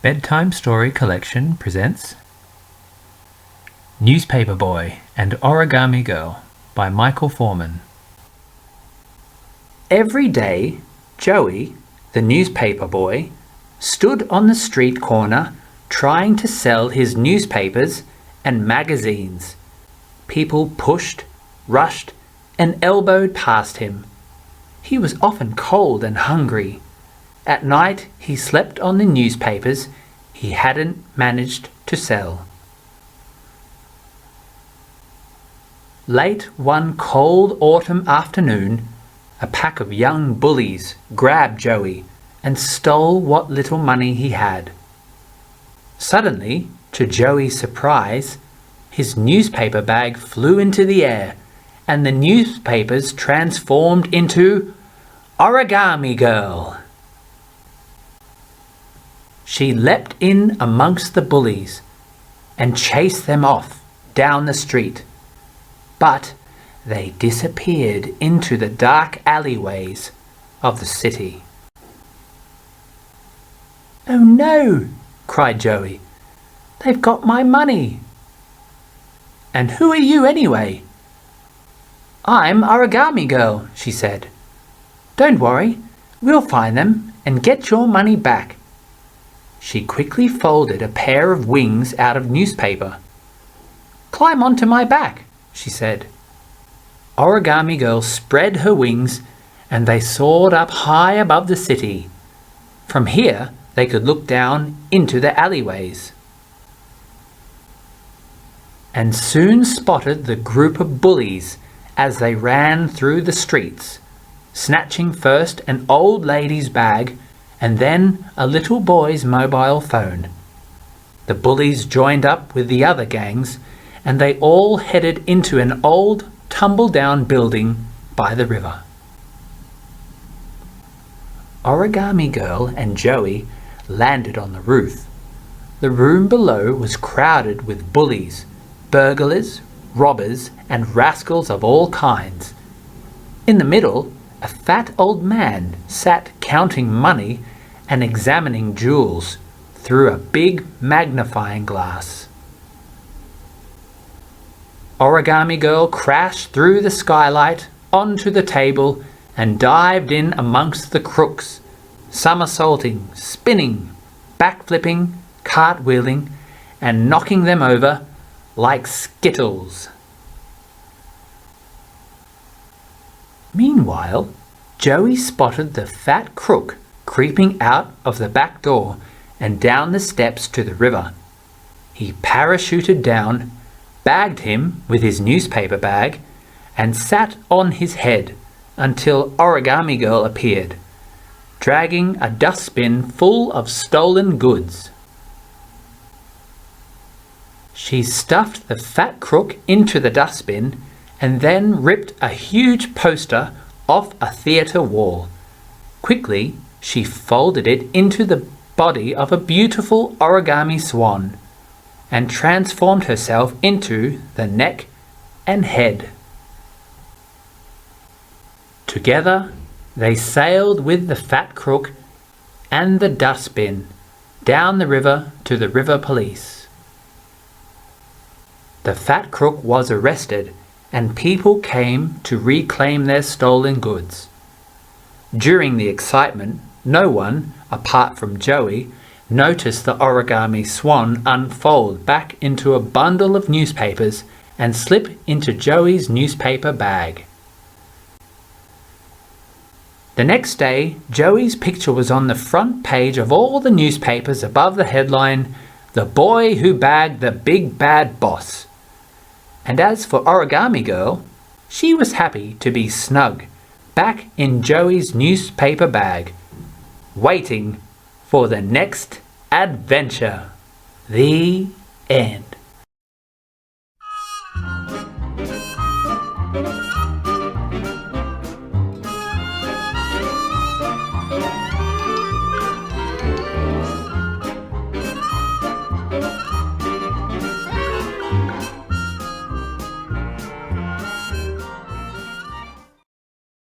Bedtime Story Collection presents Newspaper Boy and Origami Girl by Michael Foreman. Every day, Joey, the newspaper boy, stood on the street corner trying to sell his newspapers and magazines. People pushed, rushed, and elbowed past him. He was often cold and hungry. At night he slept on the newspapers he hadn't managed to sell. Late one cold autumn afternoon, a pack of young bullies grabbed Joey and stole what little money he had. Suddenly, to Joey's surprise, his newspaper bag flew into the air and the newspapers transformed into Origami Girl. She leapt in amongst the bullies and chased them off down the street, but they disappeared into the dark alleyways of the city. "Oh no!" cried Joey. "They've got my money." "And who are you anyway?" "I'm Origami Girl," she said. "Don't worry, we'll find them and get your money back." She quickly folded a pair of wings out of newspaper. "Climb onto my back," she said. Origami Girl spread her wings and they soared up high above the city. From here they could look down into the alleyways and soon spotted the group of bullies as they ran through the streets, snatching first an old lady's bag and then a little boy's mobile phone. The bullies joined up with the other gangs and they all headed into an old, tumble-down building by the river. Origami Girl and Joey landed on the roof. The room below was crowded with bullies, burglars, robbers, and rascals of all kinds. In the middle, a fat old man sat counting money and examining jewels through a big magnifying glass. Origami Girl crashed through the skylight onto the table and dived in amongst the crooks, somersaulting, spinning, backflipping, cartwheeling, and knocking them over like skittles. Meanwhile, Joey spotted the fat crook creeping out of the back door and down the steps to the river. He parachuted down, bagged him with his newspaper bag, and sat on his head until Origami Girl appeared, dragging a dustbin full of stolen goods. She stuffed the fat crook into the dustbin and then ripped a huge poster off a theatre wall. Quickly, she folded it into the body of a beautiful origami swan and transformed herself into the neck and head. Together, they sailed with the fat crook and the dustbin down the river to the river police. The fat crook was arrested and people came to reclaim their stolen goods. During the excitement, no one, apart from Joey, noticed the origami swan unfold back into a bundle of newspapers and slip into Joey's newspaper bag. The next day, Joey's picture was on the front page of all the newspapers above the headline, "The Boy Who Bagged the Big Bad Boss." And as for Origami Girl, she was happy to be snug back in Joey's newspaper bag, waiting for the next adventure. The end.